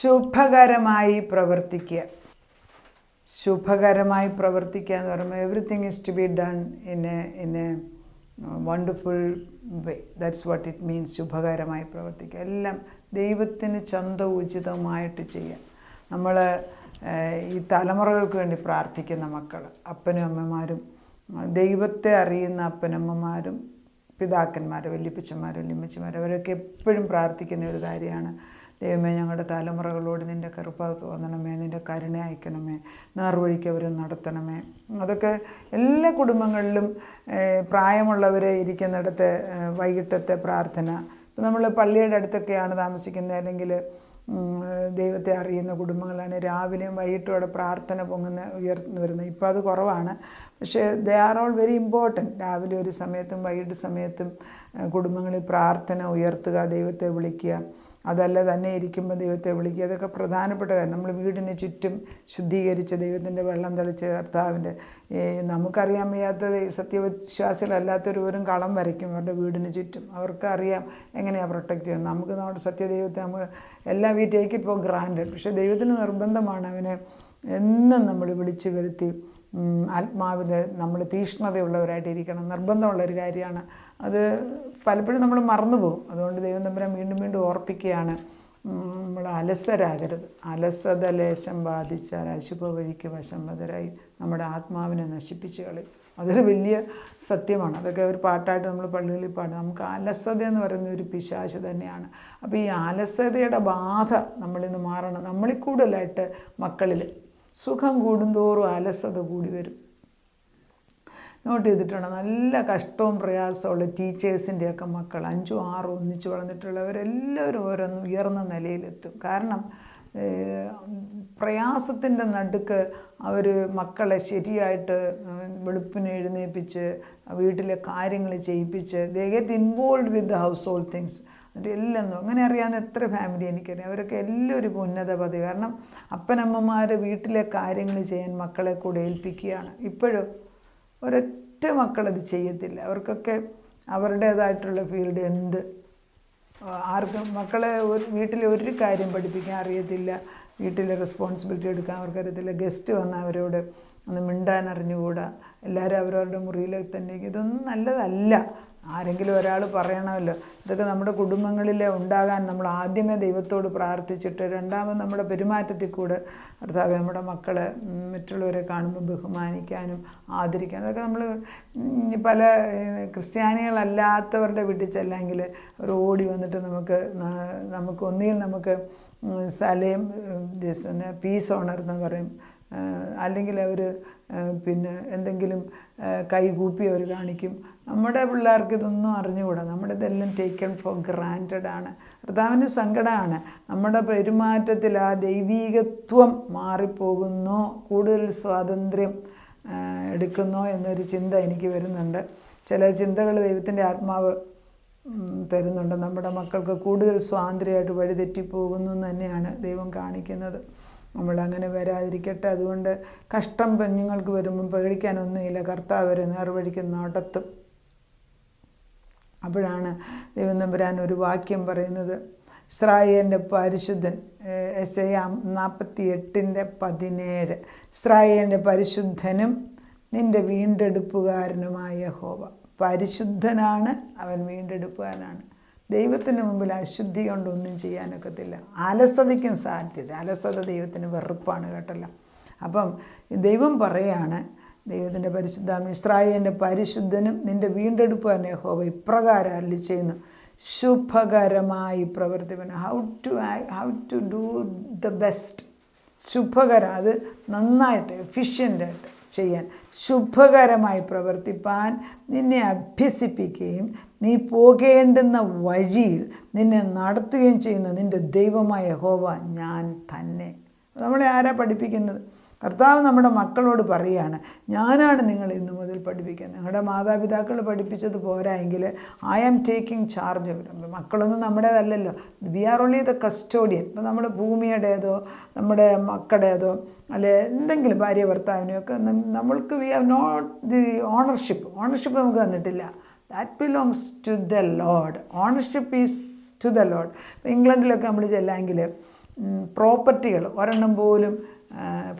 ശുഭകരമായി പ്രവർത്തിക്കുക. ശുഭകരമായി പ്രവർത്തിക്കുക എന്ന് പറയുമ്പോൾ everything is to be done in a wonderful way. That's what it means. ശുഭകരമായി പ്രവർത്തിക്കുക. എല്ലാം ദൈവത്തിന് ഉചിതമായിട്ട് ചെയ്യാം. നമ്മൾ ഈ തലമുറകൾക്ക് വേണ്ടി പ്രാർത്ഥിക്കുന്ന മക്കൾ, അപ്പനും അമ്മമാരും, ദൈവത്തെ അറിയുന്ന അപ്പനമ്മമാരും പിതാക്കന്മാരും വല്യപ്പച്ചന്മാരും വല്യമ്മച്ചിമാരും അവരൊക്കെ എപ്പോഴും പ്രാർത്ഥിക്കുന്ന ഒരു കാര്യമാണ്, ദൈവമേ ഞങ്ങളുടെ തലമുറകളോട് നിൻ്റെ കൃപ തോന്നണമേ, നിൻ്റെ കരുണ അയക്കണമേ, നേർവഴിക്ക് അവരെ നടത്തണമേ. അതൊക്കെ എല്ലാ കുടുംബങ്ങളിലും പ്രായമുള്ളവരെ ഇരിക്കുന്നിടത്ത് വൈകിട്ടത്തെ പ്രാർത്ഥന. ഇപ്പം നമ്മൾ പള്ളിയുടെ അടുത്തൊക്കെയാണ് താമസിക്കുന്നത്, അല്ലെങ്കിൽ ദൈവത്തെ അറിയുന്ന കുടുംബങ്ങളാണ്, രാവിലെയും വൈകിട്ടും അവിടെ പ്രാർത്ഥന ഉയർന്നു വരുന്നത്. ഇപ്പോൾ അത് കുറവാണ്, പക്ഷേ they are all very important. രാവിലെ ഒരു സമയത്തും വൈകിട്ട് സമയത്തും കുടുംബങ്ങളിൽ പ്രാർത്ഥന ഉയർത്തുക, ദൈവത്തെ വിളിക്കുക. അതല്ല തന്നെ ഇരിക്കുമ്പോൾ ദൈവത്തെ വിളിക്കുക. അതൊക്കെ പ്രധാനപ്പെട്ട കാര്യം. നമ്മൾ വീടിന് ചുറ്റും ശുദ്ധീകരിച്ച് ദൈവത്തിൻ്റെ വെള്ളം തെളിച്ച് കർത്താവിൻ്റെ നമുക്കറിയാൻ വയ്യാത്ത സത്യവിശ്വാസികളല്ലാത്തൊരുവരും കളം വരയ്ക്കും അവരുടെ വീടിന് ചുറ്റും. അവർക്കറിയാം എങ്ങനെയാണ് പ്രൊട്ടക്റ്റ് ചെയ്യുന്നത്. നമുക്ക് നമ്മുടെ സത്യദൈവത്തെ നമ്മൾ എല്ലാം we take it for granted. പക്ഷേ ദൈവത്തിന് നിർബന്ധമാണ് അവനെ എന്നും നമ്മൾ വിളിച്ച് വരുത്തി ആത്മാവിൽ നമ്മൾ തീഷ്ണതയുള്ളവരായിട്ടിരിക്കണം. നിർബന്ധമുള്ളൊരു കാര്യമാണ്. അത് പലപ്പോഴും നമ്മൾ മറന്നുപോകും. അതുകൊണ്ട് ദൈവം തമ്പുരാൻ വീണ്ടും വീണ്ടും ഓർപ്പിക്കുകയാണ്, നമ്മൾ അലസരാകരുത്. അലസത ലേശം ബാധിച്ചാൽ അശുഭ വഴിക്ക് വശംവദരായി നമ്മുടെ ആത്മാവിനെ നശിപ്പിച്ച് കളയും. അതൊരു വലിയ സത്യമാണ്. അതൊക്കെ ഒരു പാട്ടായിട്ട് നമ്മൾ പള്ളികളിൽ പാടും. നമുക്ക് അലസത എന്ന് പറയുന്ന ഒരു പിശാച് തന്നെയാണ്. അപ്പോൾ ഈ അലസതയുടെ ബാധ നമ്മളിന്ന് മാറണം. നമ്മളിൽ കൂടുതലായിട്ട് മക്കളിൽ സുഖം കൂടുന്തോറും അലസത കൂടി വരും. നോട്ട് ചെയ്തിട്ടുണ്ട്. നല്ല കഷ്ടവും പ്രയാസമുള്ള ടീച്ചേഴ്സിൻ്റെയൊക്കെ മക്കൾ 5, 6 ഒന്നിച്ച് വളർന്നിട്ടുള്ളവരെല്ലാവരും ഓരോന്ന് ഉയർന്ന നിലയിലെത്തും. കാരണം പ്രയാസത്തിൻ്റെ നടുക്ക് അവർ മക്കളെ ശരിയായിട്ട് വെളുപ്പിന് എഴുന്നേൽപ്പിച്ച് വീട്ടിലെ കാര്യങ്ങൾ ചെയ്യിപ്പിച്ച് they get involve with the house hold things. എന്നിട്ട് എല്ലാം അങ്ങനെ അറിയാവുന്ന എത്ര ഫാമിലി എനിക്കറിയാം. അവരൊക്കെ എല്ലാവരും ഉന്നത പദവി. കാരണം അപ്പനമ്മമാർ വീട്ടിലെ കാര്യങ്ങൾ ചെയ്യാൻ മക്കളെ കൂടെ ഏൽപ്പിക്കുകയാണ്. ഇപ്പോഴും ഒരൊറ്റ മക്കളത് ചെയ്യത്തില്ല. അവർക്കൊക്കെ അവരുടേതായിട്ടുള്ള ഫീൽഡ് എന്ത് ആർക്കും മക്കളെ വീട്ടിലെ ഒരു കാര്യം പഠിപ്പിക്കാൻ അറിയത്തില്ല, വീട്ടിലെ റെസ്പോൺസിബിലിറ്റി എടുക്കാൻ അവർക്കറിയത്തില്ല. ഗസ്റ്റ് വന്നാൽ അവരോട് ഒന്ന് മിണ്ടാൻ അറിഞ്ഞുകൂടാ, എല്ലാവരും അവരവരുടെ മുറിയിൽ തന്നെ. ഇതൊന്നും നല്ലതല്ല. ആരെങ്കിലും ഒരാൾ പറയണമല്ലോ. ഇതൊക്കെ നമ്മുടെ കുടുംബങ്ങളിൽ ഉണ്ടാകാൻ നമ്മൾ ആദ്യമേ ദൈവത്തോട് പ്രാർത്ഥിച്ചിട്ട് രണ്ടാമത് നമ്മുടെ പെരുമാറ്റത്തിൽ കൂടെ കർത്താവേ നമ്മുടെ മക്കളെ മറ്റുള്ളവരെ കാണുമ്പോൾ ബഹുമാനിക്കാനും ആദരിക്കാനും. അതൊക്കെ നമ്മൾ പല ക്രിസ്ത്യാനികളല്ലാത്തവരുടെ വീട്ടിൽ ചെല്ലെങ്കിൽ അവർ ഓടി വന്നിട്ട് നമുക്ക് ഒന്നുകിൽ നമുക്ക് സലേം പീസ് ഓണർ എന്ന് പറയും, അല്ലെങ്കിൽ അവർ പിന്നെ എന്തെങ്കിലും കൈകൂപ്പി അവർ കാണിക്കും. നമ്മുടെ പിള്ളേർക്ക് ഇതൊന്നും അറിഞ്ഞുകൂടാ. നമ്മുടെ ഇതെല്ലാം ടേക്കൺ ഫോർ ഗ്രാൻറ്റഡ് ആണ്. കർത്താവിന് സങ്കടമാണ് നമ്മുടെ പെരുമാറ്റത്തിൽ ആ ദൈവീകത്വം മാറിപ്പോകുന്നോ, കൂടുതൽ സ്വാതന്ത്ര്യം എടുക്കുന്നോ എന്നൊരു ചിന്ത എനിക്ക് വരുന്നുണ്ട്. ചില ചിന്തകൾ ദൈവത്തിൻ്റെ ആത്മാവ് തരുന്നുണ്ട്. നമ്മുടെ മക്കൾക്ക് കൂടുതൽ സ്വാതന്ത്ര്യമായിട്ട് വഴിതെറ്റിപ്പോകുന്നു എന്ന് തന്നെയാണ് ദൈവം കാണിക്കുന്നത്. നമ്മളങ്ങനെ വരാതിരിക്കട്ടെ. അതുകൊണ്ട് കഷ്ടം കുഞ്ഞുങ്ങൾക്ക് വരുമ്പം പേടിക്കാനൊന്നുമില്ല. കർത്താവ് വരെ നേർവഴിക്ക് നടത്തും. അപ്പോഴാണ് ദൈവം തമ്പുരാൻ ഒരു വാക്യം പറയുന്നത്, ഇസ്രായേലിൻ്റെ പരിശുദ്ധൻ, യെശയ്യാ 48:17, ഇസ്രായേലിൻ്റെ പരിശുദ്ധനും നിൻ്റെ വീണ്ടെടുപ്പുകാരനുമായ യഹോവ. പരിശുദ്ധനാണ് അവൻ, വീണ്ടെടുപ്പുകാരനാണ്. ദൈവത്തിന് മുമ്പിൽ അശുദ്ധി കൊണ്ടൊന്നും ചെയ്യാനൊക്കത്തില്ല. അലസതയ്ക്കും സാധ്യത. അലസത ദൈവത്തിന് വെറുപ്പാണ് കേട്ടല്ലോ. അപ്പം ദൈവം പറയാണ്, ദൈവത്തിൻ്റെ പരിശുദ്ധാത്മ ഇസ്രായേലിൻ്റെ പരിശുദ്ധനും നിൻ്റെ വീണ്ടെടുപ്പുകാരൻ യഹോവ ഇപ്രകാരം അരുളി ചെയ്യുന്നു, ശുഭകരമായി പ്രവർത്തിപ്പൻ. How to do the best. ശുഭകരം, അത് നന്നായിട്ട് എഫിഷ്യൻ്റായിട്ട് ചെയ്യാൻ, ശുഭകരമായി പ്രവർത്തിപ്പാൻ നിന്നെ അഭ്യസിപ്പിക്കുകയും നീ പോകേണ്ടുന്ന വഴിയിൽ നിന്നെ നടത്തുകയും ചെയ്യുന്ന നിൻ്റെ ദൈവമായ യഹോവ ഞാൻ തന്നെ. നമ്മളെ ആരാ പഠിപ്പിക്കുന്നത്? കർത്താവ് നമ്മുടെ മക്കളോട് പറയുകയാണ്, ഞാനാണ് നിങ്ങളെ ഇന്നു മുതൽ പഠിപ്പിക്കുന്നത്. നിങ്ങളുടെ മാതാപിതാക്കൾ പഠിപ്പിച്ചത് പോരായെങ്കിൽ ഐ ആം ടേക്കിംഗ് ചാർജ്. മക്കളൊന്നും നമ്മുടേതല്ലല്ലോ. We are only the custodian. ഇപ്പോൾ നമ്മുടെ ഭൂമിയുടേതോ നമ്മുടെ മക്കളുടേതോ അല്ലെ എന്തെങ്കിലും ഭാര്യ ഭർത്താവിനെയൊക്കെ നമ്മൾക്ക് we have not the ownership നമുക്ക് തന്നിട്ടില്ല. That belongs to the lord. Ownership is to the lord. ഇപ്പോൾ ഇംഗ്ലണ്ടിലൊക്കെ നമ്മൾ ചെല്ലാമെങ്കിൽ പ്രോപ്പർട്ടികൾ ഒരെണ്ണം പോലും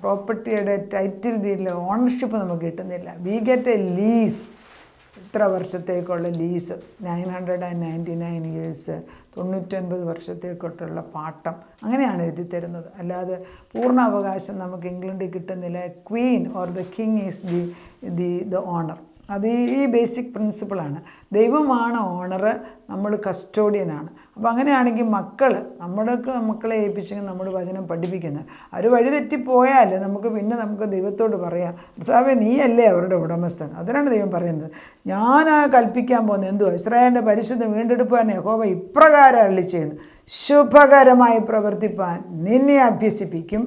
പ്രോപ്പർട്ടിയുടെ ടൈറ്റിൽ ഡീഡിൽ ഓണർഷിപ്പ് നമുക്ക് കിട്ടുന്നില്ല. വി ഗെറ്റ് എ ലീസ്, ഇത്ര വർഷത്തേക്കുള്ള ലീസ്, 999 ഇയേഴ്സ്, 99 വർഷത്തേക്കൊട്ടുള്ള പാട്ടം, അങ്ങനെയാണ് എഴുതി തരുന്നത്. അല്ലാതെ പൂർണ്ണ അവകാശം നമുക്ക് ഇംഗ്ലണ്ടിൽ കിട്ടുന്നില്ല. Queen or the king is the owner. അത് ഈ ബേസിക് പ്രിൻസിപ്പിളാണ്. ദൈവമാണ് ഓണർ, നമ്മൾ കസ്റ്റോഡിയനാണ്. അപ്പോൾ അങ്ങനെയാണെങ്കിൽ നമ്മുടെ മക്കളെ ഏൽപ്പിച്ചെങ്കിൽ നമ്മൾ വചനം പഠിപ്പിക്കുന്നത്. അവർ വഴി തെറ്റിപ്പോയാൽ നമുക്ക് ദൈവത്തോട് പറയാം, കർത്താവേ നീയല്ലേ അവരുടെ ഉടമസ്ഥൻ. അതിനാണ് ദൈവം പറയുന്നത്, ഞാൻ കൽപ്പിക്കാൻ പോകുന്നത് എന്തുവാ? ഇസ്രായേലിൻ്റെ പരിശുദ്ധ വീണ്ടെടുപ്പാൻ യഹോവ ഇപ്രകാരം അരുളിച്ചെയ്യുന്നു, ശുഭകരമായി പ്രവർത്തിപ്പാൻ നിന്നെ അഭ്യസിപ്പിക്കും,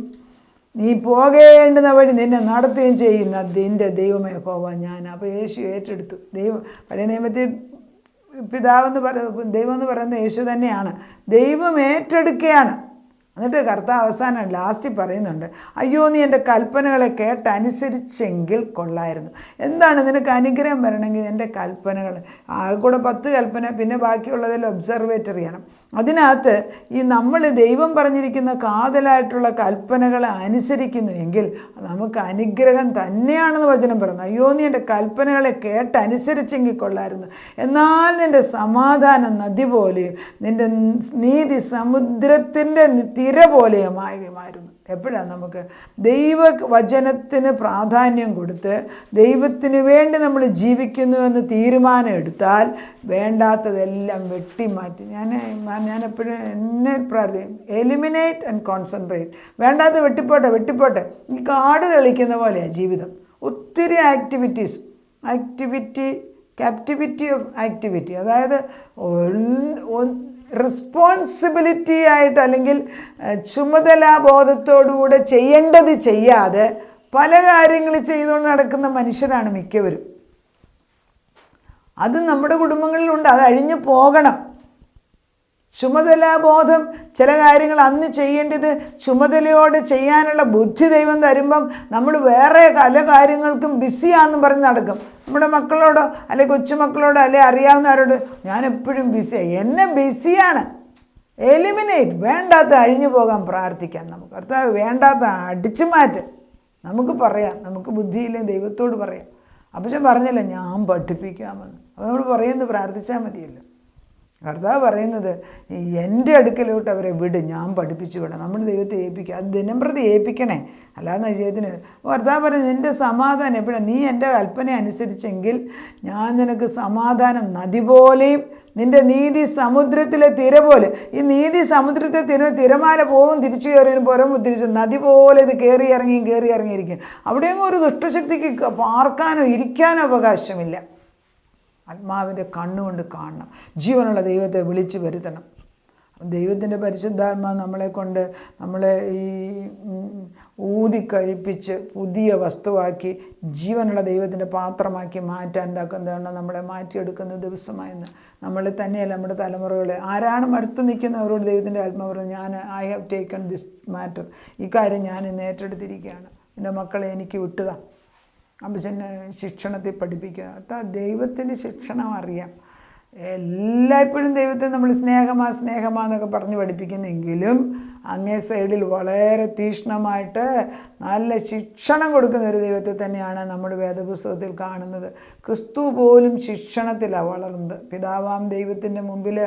നീ പോകേണ്ടുന്ന വഴി നിന്നെ നടത്തുകയും ചെയ്യുന്ന നിൻ്റെ ദൈവമേ യഹോവ ഞാൻ. അപ്പോൾ യേശു ഏറ്റെടുത്തു. പഴയ നിയമത്തിൽ ദൈവം എന്ന് പറയുന്നത് യേശു തന്നെയാണ്. ദൈവം ഏറ്റെടുക്കുകയാണ്. എന്നിട്ട് കർത്താവ് അവസാനം ലാസ്റ്റിൽ പറയുന്നുണ്ട്, അയ്യോ നീ എൻ്റെ കൽപ്പനകളെ കേട്ടനുസരിച്ചെങ്കിൽ കൊള്ളായിരുന്നു. എന്താണ് നിനക്ക് അനുഗ്രഹം വരണമെങ്കിൽ എൻ്റെ കൽപ്പനകൾ, കൂടെ 10 കൽപ്പന, പിന്നെ ബാക്കിയുള്ളതിൽ ഒബ്സർവേറ്ററി ചെയ്യണം. അതിനകത്ത് നമ്മൾ ദൈവം പറഞ്ഞിരിക്കുന്ന കാതലായിട്ടുള്ള കൽപ്പനകളെ അനുസരിക്കുന്നുവെങ്കിൽ നമുക്ക് അനുഗ്രഹം തന്നെയാണെന്ന് വചനം പറയുന്നു. അയ്യോ നീ എൻ്റെ കൽപ്പനകളെ കേട്ടനുസരിച്ചെങ്കിൽ കൊള്ളായിരുന്നു. എന്നാൽ നിൻ്റെ സമാധാനം നദി പോലെയും നിൻ്റെ നീതി സമുദ്രത്തിൻ്റെ തിര പോലെയുമായിരുന്നു. എപ്പോഴാണ് നമുക്ക് ദൈവവചനത്തിന് പ്രാധാന്യം കൊടുത്ത് ദൈവത്തിന് വേണ്ടി നമ്മൾ ജീവിക്കുന്നുവെന്ന് തീരുമാനം എടുത്താൽ വേണ്ടാത്തതെല്ലാം വെട്ടിമാറ്റി. ഞാൻ എപ്പോഴും എന്നെ പ്രാർത്ഥിക്കും, എലിമിനേറ്റ് ആൻഡ് കോൺസെൻട്രേറ്റ്. വേണ്ടാത്ത വെട്ടിപ്പോട്ടെ. ഈ കാട് തെളിക്കുന്ന പോലെയാണ് ജീവിതം. ഒത്തിരി ക്യാപ്റ്റിവിറ്റി ഓഫ് ആക്ടിവിറ്റി, അതായത് റെസ്പോൺസിബിലിറ്റി ആയിട്ട് അല്ലെങ്കിൽ ചുമതലാബോധത്തോടുകൂടെ ചെയ്യേണ്ടത് ചെയ്യാതെ പല കാര്യങ്ങൾ ചെയ്തുകൊണ്ട് നടക്കുന്ന മനുഷ്യരാണ് മിക്കവരും. അത് നമ്മുടെ കുടുംബങ്ങളിലുണ്ട്. അത് അഴിഞ്ഞു പോകണം. ചുമതലാബോധം, ചില കാര്യങ്ങൾ അന്ന് ചെയ്യേണ്ടത് ചുമതലയോട് ചെയ്യാനുള്ള ബുദ്ധി ദൈവം തരുമ്പം നമ്മൾ വേറെ പല കാര്യങ്ങൾക്കും ബിസിയാണെന്ന് പറഞ്ഞ് നടക്കും. നമ്മുടെ മക്കളോടോ അല്ലെങ്കിൽ കൊച്ചുമക്കളോടോ അല്ലെങ്കിൽ അറിയാവുന്നവരോട് ഞാൻ എപ്പോഴും ബിസിയാണ്, എന്നെ ബിസിയാണ്. എലിമിനേറ്റ്, വേണ്ടാത്ത അഴിഞ്ഞു പോകാൻ പ്രാർത്ഥിക്കാം. നമുക്ക് കർത്താവ് വേണ്ടാത്ത അടിച്ചു മാറ്റ്. നമുക്ക് പറയാം, നമുക്ക് ബുദ്ധിയില്ലേ ദൈവത്തോട് പറയാം. അപ്പം പറഞ്ഞില്ല ഞാൻ പഠിപ്പിക്കാമെന്ന്. അപ്പോൾ നമ്മൾ പറയുന്നത് പ്രാർത്ഥിച്ചാൽ മതിയല്ലോ. കർത്താവ് പറയുന്നത് എൻ്റെ അടുക്കലോട്ട് അവരെ വിട്, ഞാൻ പഠിപ്പിച്ചു വിടാം. നമ്മൾ ദൈവത്തെ ഏൽപ്പിക്കുക, അത് ദിനം പ്രതി ഏൽപ്പിക്കണേ. അല്ലാതെ വിജയത്തിന് കർത്താവ് പറയുന്നത് നിൻ്റെ സമാധാനം എപ്പോഴാണ്? നീ എൻ്റെ കൽപ്പന അനുസരിച്ചെങ്കിൽ ഞാൻ നിനക്ക് സമാധാനം നദി പോലെയും നിൻ്റെ നീതി സമുദ്രത്തിലെ തിര പോലെ. ഈ നീതി സമുദ്രത്തെ തിരമാല പോവും തിരിച്ചു കയറിയും പുറം തിരിച്ച് നദി പോലെ ഇത് കയറി ഇറങ്ങിയിരിക്കും. അവിടെയെങ്കിലും ഒരു ദുഷ്ടശക്തിക്ക് പാർക്കാനോ ഇരിക്കാനോ അവകാശമില്ല. ആത്മാവിൻ്റെ കണ്ണുകൊണ്ട് കാണണം. ജീവനുള്ള ദൈവത്തെ വിളിച്ചു വരുത്തണം. ദൈവത്തിൻ്റെ പരിശുദ്ധാത്മാവ് നമ്മളെ ഈ ഊതിക്കഴിപ്പിച്ച് പുതിയ വസ്തുവാക്കി ജീവനുള്ള ദൈവത്തിൻ്റെ പാത്രമാക്കി മാറ്റാൻ എന്താണ് നമ്മളെ മാറ്റിയെടുക്കുന്ന ദിവസമായെന്ന്. നമ്മളെ തന്നെയല്ല, നമ്മുടെ തലമുറകളെ ആരാണ് അടുത്ത് നിൽക്കുന്നവരോട് ദൈവത്തിൻ്റെ ആത്മാവ് പറഞ്ഞു, I have taken this matter, ഈ കാര്യം ഞാൻ ഇന്ന് ഏറ്റെടുത്തിരിക്കുകയാണ്. എൻ്റെ മക്കളെ എനിക്ക് വിട്ടുതാ. അപ്പച്ചനെ ശിക്ഷണത്തിൽ പഠിപ്പിക്കുക. ദൈവത്തിൻ്റെ ശിക്ഷണം അറിയാം. എല്ലായ്പ്പോഴും ദൈവത്തെ നമ്മൾ സ്നേഹമാന്നൊക്കെ പറഞ്ഞ് പഠിപ്പിക്കുന്നെങ്കിലും അങ്ങേ സൈഡിൽ വളരെ തീക്ഷ്ണമായിട്ട് നല്ല ശിക്ഷണം കൊടുക്കുന്ന ഒരു ദൈവത്തെ തന്നെയാണ് നമ്മുടെ വേദപുസ്തകത്തിൽ കാണുന്നത്. ക്രിസ്തു പോലും ശിക്ഷണത്തിലാണ് വളർന്നത്. പിതാവാം ദൈവത്തിൻ്റെ മുമ്പിൽ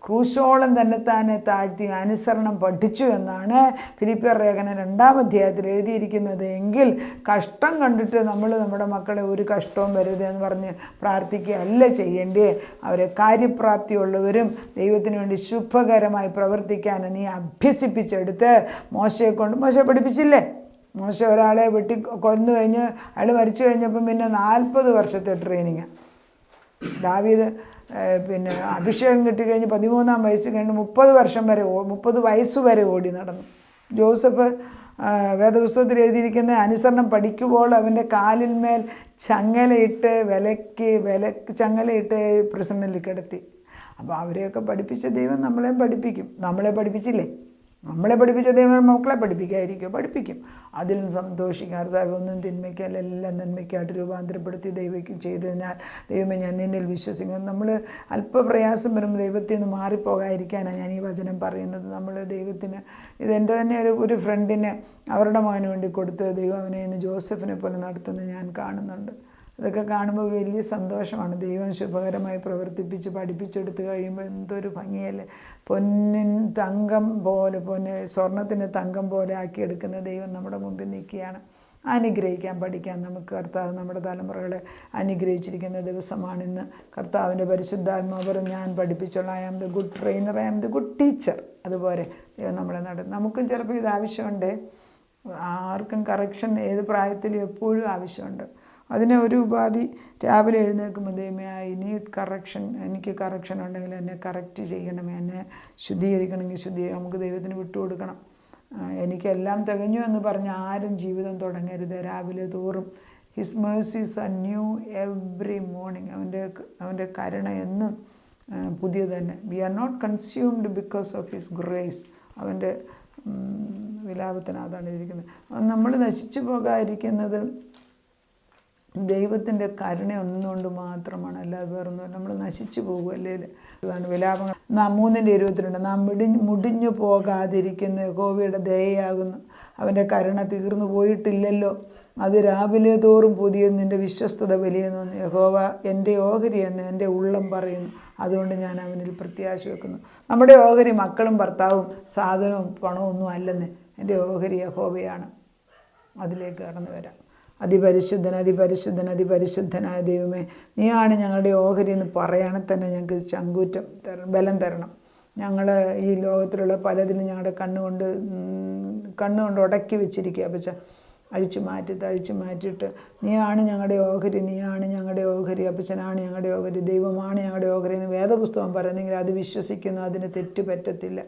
ക്രൂശോളം തന്നെ താഴ്ത്തി അനുസരണം പഠിച്ചു എന്നാണ് ഫിലിപ്പിയർ ലേഖനം 2-ാം അധ്യായത്തിൽ എഴുതിയിരിക്കുന്നത്. എങ്കിൽ കഷ്ടം കണ്ടിട്ട് നമ്മൾ നമ്മുടെ മക്കളെ ഒരു കഷ്ടവും വരരുത് എന്ന് പറഞ്ഞ് പ്രാർത്ഥിക്കുകയല്ല ചെയ്യേണ്ടേ. അവരെ കാര്യപ്രാപ്തിയുള്ളവരും ദൈവത്തിന് വേണ്ടി ശുഭകരമായി പ്രവർത്തിക്കാൻ നീ അഭ്യസിപ്പിച്ചെടുത്ത് മോശെ പഠിപ്പിച്ചില്ലേ? മോശ ഒരാളെ കൊന്നു കഴിഞ്ഞ് അയാൾ മരിച്ചു കഴിഞ്ഞപ്പം പിന്നെ 40 വർഷത്തെ ട്രെയിനിങ്. ദാവീദ് അഭിഷേകം കിട്ടിക്കഴിഞ്ഞ് 13-ാം വയസ്സ് കഴിഞ്ഞ് 30 വയസ്സ് വരെ ഓടി നടന്നു. ജോസഫ് വേദപുസ്തകത്തിൽ എഴുതിയിരിക്കുന്ന അനുസരണം പഠിക്കുമ്പോൾ അവൻ്റെ കാലിന്മേൽ ചങ്ങലയിട്ട് ചങ്ങലയിട്ട് പ്രസന്നലിൽ കിടത്തി. അപ്പോൾ അവരെയൊക്കെ പഠിപ്പിച്ച ദൈവം നമ്മളെയും പഠിപ്പിക്കും. നമ്മളെ പഠിപ്പിച്ചില്ലേ? നമ്മളെ പഠിപ്പിച്ച ദൈവം മക്കളെ പഠിപ്പിക്കും. അതിലും സന്തോഷിക്കുക. കർത്താവേ, ഒന്നും തിന്മയ്ക്കല്ല, എല്ലാം നന്മയ്ക്കായിട്ട് രൂപാന്തരപ്പെടുത്തി ദൈവയ്ക്ക് ചെയ്തതിനാൽ ദൈവമേ ഞാൻ നിന്നിൽ വിശ്വസിക്കുന്നു. നമ്മൾ അല്പപ്രയാസം വരുമ്പോൾ ദൈവത്തിൽ നിന്ന് മാറിപ്പോകാതിരിക്കാനാണ് ഞാൻ ഈ വചനം പറയുന്നത്. നമ്മൾ ദൈവത്തിന് ഇതെൻ്റെ തന്നെ ഒരു ഫ്രണ്ടിന് അവരുടെ മകന് വേണ്ടി കൊടുത്ത് ദൈവം അവനെ ഇന്ന് ജോസഫിനെ പോലെ നടത്തുന്നത് ഞാൻ കാണുന്നുണ്ട്. അതൊക്കെ കാണുമ്പോൾ വലിയ സന്തോഷമാണ്. ദൈവം ശുഭകരമായി പ്രവർത്തിപ്പിച്ച് പഠിപ്പിച്ചെടുത്ത് കഴിയുമ്പോൾ എന്തൊരു ഭംഗിയല്ലേ. സ്വർണത്തിന് തങ്കം പോലെ ആക്കിയെടുക്കുന്ന ദൈവം നമ്മുടെ മുമ്പിൽ നിൽക്കുകയാണ്. അനുഗ്രഹിക്കാൻ പഠിക്കാൻ നമുക്ക് കർത്താവ് നമ്മുടെ തലമുറകളെ അനുഗ്രഹിച്ചിരിക്കുന്ന ദിവസമാണിന്ന്. കർത്താവിൻ്റെ പരിശുദ്ധാത്മാവ് ഞാൻ പഠിപ്പിച്ചോളാം. I am the good trainer, I am the good teacher. അതുപോലെ ദൈവം നമ്മളെ നമുക്കും ചിലപ്പോൾ ഇത് ആവശ്യമുണ്ട്. ആർക്കും കറക്ഷൻ ഏത് പ്രായത്തിലും എപ്പോഴും ആവശ്യമുണ്ട്. അതിന് ഒരു ഉപാധി രാവിലെ എഴുന്നേൽക്കുമ്പോൾ ദൈവമേ ഐ നീഡ് കറക്ഷൻ, എനിക്ക് കറക്ഷൻ ഉണ്ടെങ്കിൽ എന്നെ കറക്റ്റ് ചെയ്യണമേ, എന്നെ ശുദ്ധീകരിക്കണമെങ്കിൽ നമുക്ക് ദൈവത്തിന് വിട്ടുകൊടുക്കണം. എനിക്കെല്ലാം തികഞ്ഞു എന്ന് പറഞ്ഞ് ആരും ജീവിതം തുടങ്ങരുത്. രാവിലെ തോറും his mercies are new every morning. അവൻ്റെ കരുണ എന്നും പുതിയത് തന്നെ. We are not consumed because of his grace. അവൻ്റെ വിലാപത്തിനകത്താണ് ഇരിക്കുന്നത്. നമ്മൾ നശിച്ചു പോകാതിരിക്കുന്നത് ദൈവത്തിൻ്റെ കരുണ ഒന്നുകൊണ്ട് മാത്രമാണ്, അല്ലാതെ വേറൊന്നും. നമ്മൾ നശിച്ചു പോകുമല്ലേ. അതാണ് വിലാപങ്ങൾ 3:22. നാം മുടിഞ്ഞു പോകാതിരിക്കുന്ന യഹോവയുടെ ദയയാകുന്നു, അവൻ്റെ കരുണ തീർന്നു പോയിട്ടില്ലല്ലോ, അത് രാവിലെ തോറും പുതിയ നിൻ്റെ വിശ്വസ്തത വലിയെന്ന് യഹോവ എൻ്റെ ഓഹരി എന്ന് എൻ്റെ ഉള്ളം പറയുന്നു. അതുകൊണ്ട് ഞാൻ അവനിൽ പ്രത്യാശ വെക്കുന്നു. നമ്മുടെ ഓഹരി മക്കളും ഭർത്താവും സാധനവും പണവും ഒന്നും അല്ലെന്ന്. എൻ്റെ ഓഹരി യഹോവയാണ്. അതിലേക്ക് കടന്നു വരാം. അതിപരിശുദ്ധനായ ദൈവമേ, നീയാണ് ഞങ്ങളുടെ ഓഹരി എന്ന് പറയുകയാണെങ്കിൽ തന്നെ ഞങ്ങൾക്ക് ബലം തരണം. ഞങ്ങൾ ഈ ലോകത്തിലുള്ള പലതിനും ഞങ്ങളുടെ കണ്ണുകൊണ്ട് ഉടക്കി വെച്ചിരിക്കുക. അപ്പച്ച അഴിച്ചു മാറ്റിയിട്ട് നീയാണ് ഞങ്ങളുടെ ഓഹരി, അപ്പച്ചനാണ് ഞങ്ങളുടെ ഓഹരി, ദൈവമാണ് ഞങ്ങളുടെ ഓഹരി എന്ന് വേദപുസ്തകം പറയുന്നെങ്കിൽ അത് വിശ്വസിക്കുന്നു. അതിന് തെറ്റ് പറ്റത്തില്ല.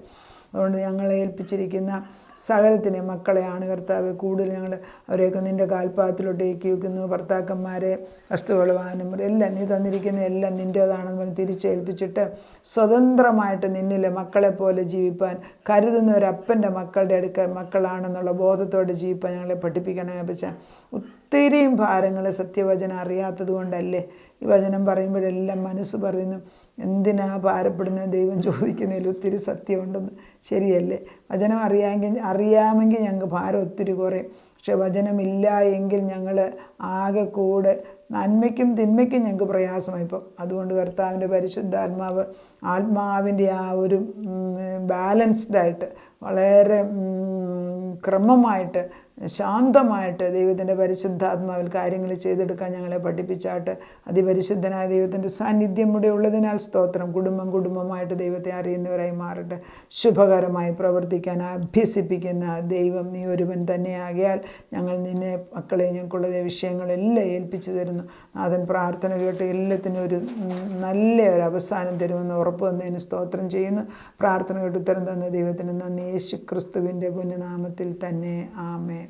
അതുകൊണ്ട് ഞങ്ങളെ ഏൽപ്പിച്ചിരിക്കുന്ന സകലത്തിനെ മക്കളെയാണ് കർത്താവ് കൂടുതൽ ഞങ്ങൾ അവരെയൊക്കെ നിൻ്റെ കാൽപ്പാദത്തിലോട്ട് ഏക്കി വയ്ക്കുന്നു. ഭർത്താക്കന്മാരെ, വസ്തുവളവാനും എല്ലാം നീ തന്നിരിക്കുന്ന എല്ലാം നിൻ്റേതാണെന്ന് പറഞ്ഞ് തിരിച്ചേൽപ്പിച്ചിട്ട് സ്വതന്ത്രമായിട്ട് നിന്നിലെ മക്കളെപ്പോലെ ജീവിപ്പാൻ കരുതുന്ന ഒരപ്പൻ്റെ മക്കളാണെന്നുള്ള ബോധത്തോടെ ജീവിപ്പാൻ ഞങ്ങളെ പഠിപ്പിക്കണേ. പക്ഷേ ഒത്തിരിയും ഭാരങ്ങൾ സത്യവചനം അറിയാത്തത് കൊണ്ടല്ലേ. ഈ വചനം പറയുമ്പോഴെല്ലാം മനസ്സ് പറയുന്നു, എന്തിനാ ഭാരപ്പെടുന്നത്? ദൈവം ചോദിക്കുന്നതിൽ ഒത്തിരി സത്യമുണ്ടെന്ന്. ശരിയല്ലേ? വചനം അറിയാമെങ്കിൽ ഞങ്ങൾക്ക് ഭാരം ഒത്തിരി കുറയും. പക്ഷെ വചനമില്ല എങ്കിൽ ഞങ്ങൾ ആകെ കൂടെ നന്മയ്ക്കും തിന്മയ്ക്കും ഞങ്ങൾക്ക് പ്രയാസമായി. ഇപ്പം അതുകൊണ്ട് കർത്താവിൻ്റെ പരിശുദ്ധാത്മാവ് ആത്മാവിൻ്റെ ആ ഒരു ബാലൻസ്ഡായിട്ട് വളരെ ക്രമമായിട്ട് ശാന്തമായിട്ട് ദൈവത്തിൻ്റെ പരിശുദ്ധാത്മാവിൽ കാര്യങ്ങൾ ചെയ്തെടുക്കാൻ ഞങ്ങളെ പഠിപ്പിച്ചാട്ട്. അതിപരിശുദ്ധനായ ദൈവത്തിൻ്റെ സാന്നിധ്യം ഇവിടെ ഉള്ളതിനാൽ സ്തോത്രം. കുടുംബമായിട്ട് ദൈവത്തെ അറിയുന്നവരായി മാറട്ടെ. ശുഭകരമായി പ്രവർത്തിക്കാൻ അഭ്യസിപ്പിക്കുന്ന ദൈവം നീ ഒരുവൻ തന്നെയാകിയാൽ ഞങ്ങൾ നിന്നെ മക്കളെ ഞങ്ങൾക്കുള്ള വിഷയങ്ങളെല്ലാം ഏൽപ്പിച്ചു തരുന്നു. നാഥൻ പ്രാർത്ഥന കേട്ട് എല്ലാത്തിനും ഒരു നല്ല ഒരു അവസാനം തരുമെന്ന് ഉറപ്പ് തന്നതിന് സ്തോത്രം ചെയ്യുന്നു. പ്രാർത്ഥന കേട്ട് ഉത്തരം തന്ന ദൈവത്തിന് നന്ദി. യേശു ക്രിസ്തുവിൻ്റെ പുണ്യനാമത്തിൽ തന്നെ. ആമേൻ.